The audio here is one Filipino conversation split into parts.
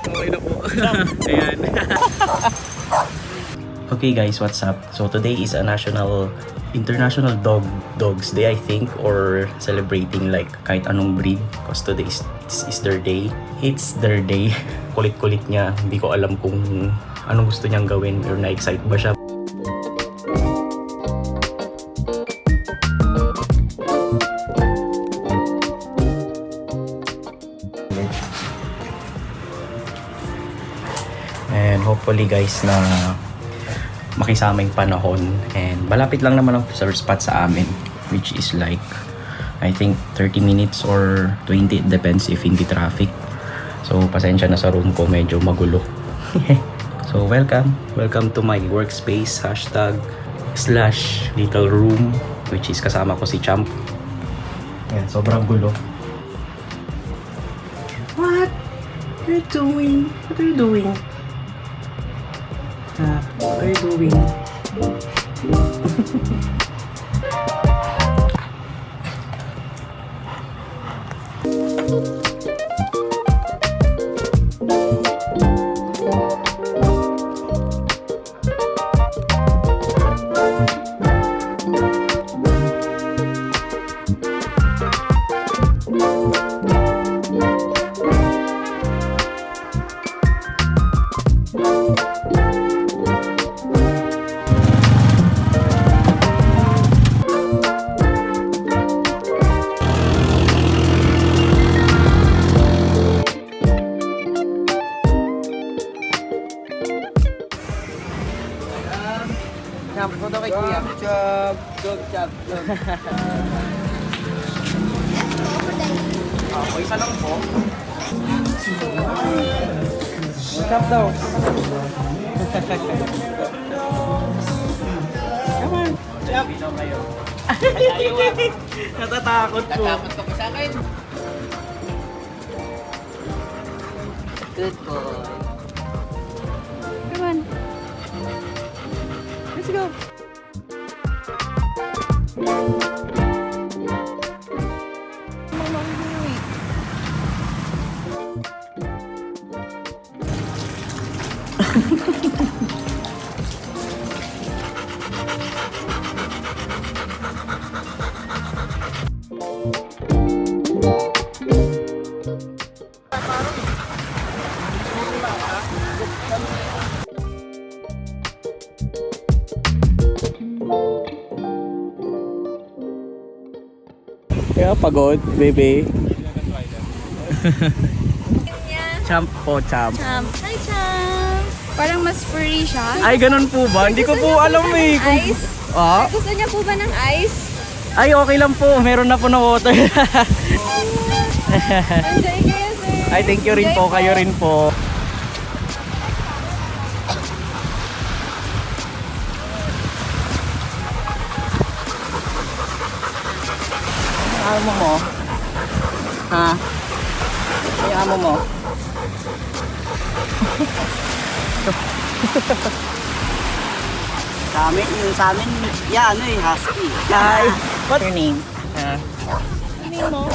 Okay na po. Ayan. Okay guys, what's up? So today is a International Dogs Day, I think, or celebrating like kahit anong breed because today is their day. It's their day. Kulit-kulit niya. Hindi ko alam kung anong gusto niyang gawin or na-excite ba siya. And hopefully guys na makisama yung panahon, and malapit lang naman ang first spot sa amin, which is like I think 30 minutes or 20, it depends if hindi traffic. So pasensya na sa room ko, medyo magulo. So welcome to my workspace / little room, which is kasama ko si Champ. Ayan, sobrang gulo. What are you doing? What are you doing? What are you doing? Champ, foto kay Kuya. Chop. Okay, isa lang po. Chop daw. Come on. Chop. Kayo. Natatakot po. Natakot ka pa sa akin. Good boy. Come on. Let's go. Kaya pagod, bebe. Champ po, Champ. Hi, Champ. Parang mas furry siya. Ay, ganun po ba? Hindi ko po alam eh. Kung... Ice? Ah? Gusto niya po ba ng ice? Ay, okay lang po. Meron na po na water. Enjoy kayo, sir. Ay, thank you rin po. Kayo rin po. Amo mo? Ha? Ay, amo mo? Sa amin, yeah, ano eh, husky. Hi. What's your name? Name mo?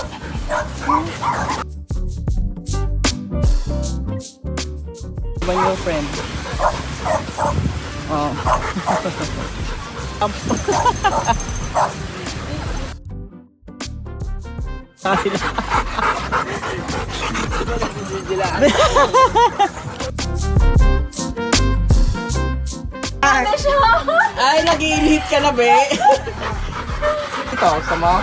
Ba your friend? Oh. Ay, nag-iinhit ka na, be. Ito, gusto mo?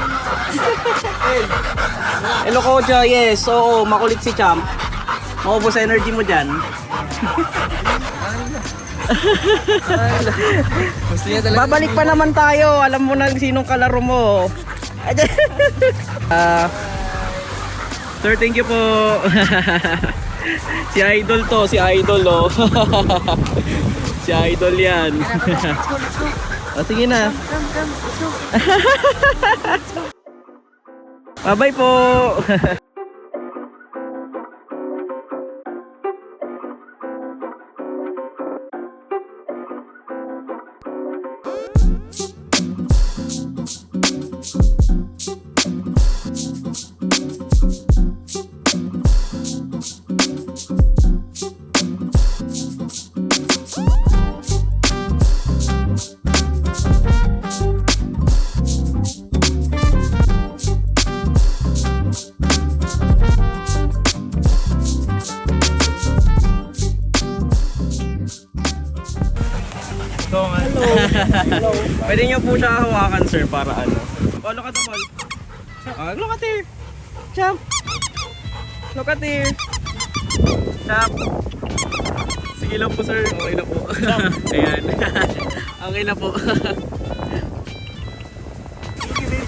Hello, Kojo. Yes, oo, makulit si Champ. Maubos energy mo dyan. Babalik pa naman tayo. Alam mo na sinong kalaro mo. Sir, thank you po. Si Idol to, si Idol oh. Si Idol yan. O, sige na. Bye-bye po. Pwede niyo po siya hawakan, sir, para ano. Oh, look at the ball. Look at here. Champ. Look at here. Champ. Sige lang po, sir. Okay na po. Ayan. Okay na po.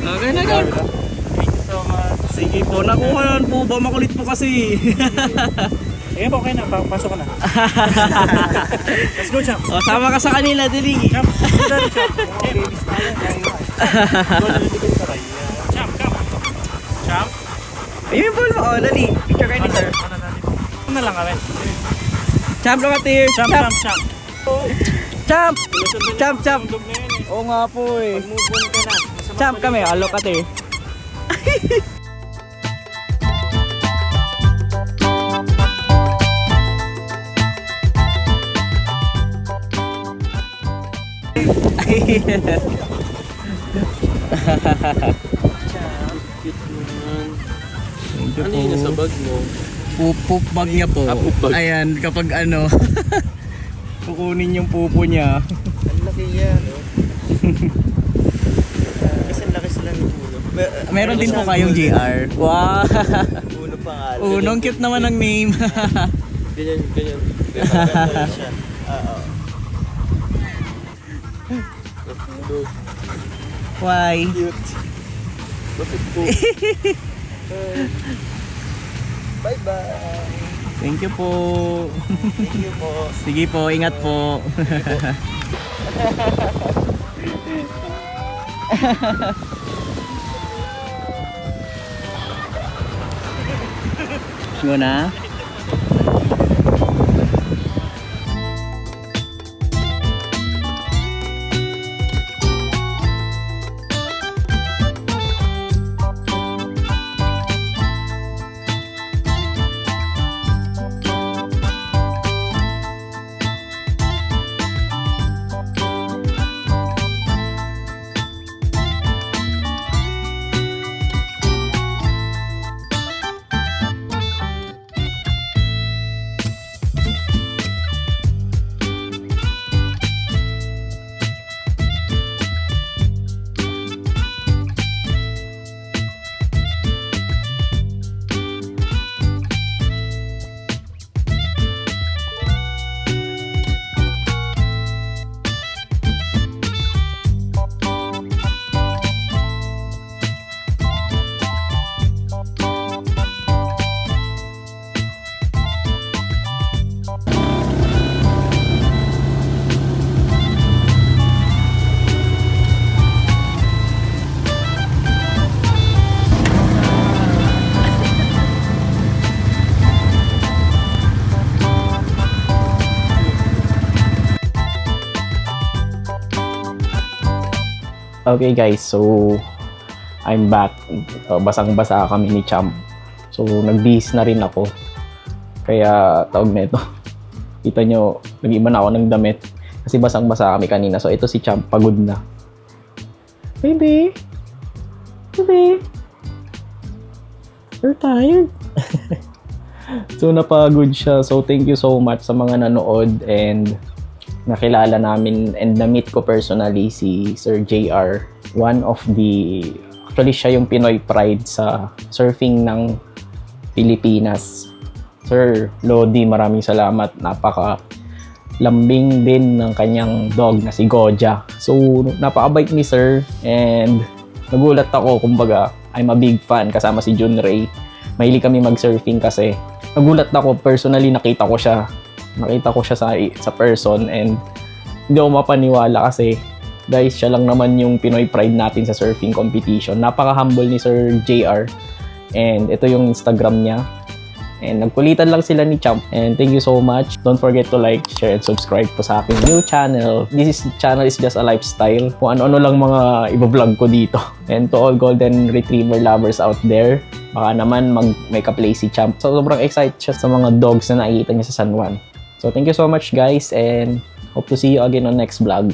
Okay na, God. Thank you so much. Sige po. Nakuha po ba? Makulit po kasi. Sige po, okay na. Pasok ka na. Let's go, champ. O, sama ka sa kanila, dali. Champ, dali, champ. Okay, babies tayo. Go na dito sa kay. Champ, come. Champ. Ayun yung ball mo. O, dali. Picture kayo ni sir. Ano na lang kami? Champ, look at here. Champ, champ, champ. Champ. Champ, champ. Tundog na yun eh. Oo nga po eh. Move on ka na. Champ kami. O, look at here. Ano yun sa bag mo? Poop bag niya po. Poop bag. Ayan, kapag ano, kukunin yung pupo niya. Ang laki yan. Kasi laki sila ng ulo. Meron din po kayong JR. Wow! Ulo pa nga. Unong cute naman ang name. Ganyan, ganyan. Ganyan siya. Oo. Why? Cute. Bakit po? Bye-bye. Thank you po. Thank you po. Sige po, ingat po. Go na. Okay guys, so I'm back. Basang-basa kami ni Champ. So nag-bihis na rin ako. Kaya tawag na ito. Kita nyo, nag-iba na ako ng damit. Kasi basang-basa kami kanina. So ito si Champ, pagod na. Baby! Baby! You're tired? So napagod siya. So thank you so much sa mga nanood and nakilala namin and na-meet ko personally si Sir JR. One of the, actually siya yung Pinoy pride sa surfing ng Pilipinas. Sir Lodi, maraming salamat. Napaka lambing din ng kanyang dog na si Goja. So napakabait ni Sir and nagulat ako, kumbaga I'm a big fan kasama si Jun Ray. Mahilig kami mag-surfing kasi nagulat ako, personally nakita ko siya sa person and hindi ako mapaniwala kasi guys, siya lang naman yung Pinoy pride natin sa surfing competition. Napaka-humble ni Sir JR and ito yung Instagram niya and nagkulitan lang sila ni Champ and thank you so much. Don't forget to like, share, and subscribe po sa aking new channel. This channel is just a lifestyle. Kung ano-ano lang mga iba-vlog ko dito. And to all golden retriever lovers out there, baka naman may ka-play si Champ. So sobrang excited siya sa mga dogs na nakikita niya sa San Juan. So thank you so much guys and hope to see you again on next vlog.